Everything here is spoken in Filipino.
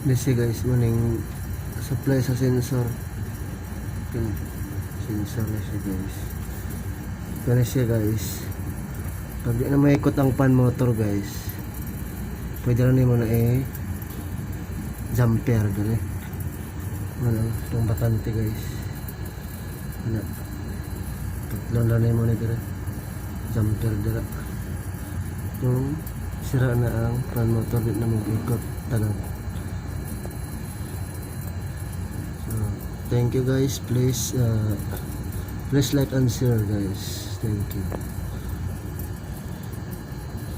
Disi guys, maning supply sa sensor. Sensor na siya guys. Ganun siya guys. Pag di na maikot ang fan motor guys, pwede na mo na jumper gani. Ano, itong bakante guys. Ano, tatlong na mo na dira. Jumper dira. Yung sira na ang fan motor, di na mag-ikot tanan. Thank you guys. Please like and share guys. Thank you.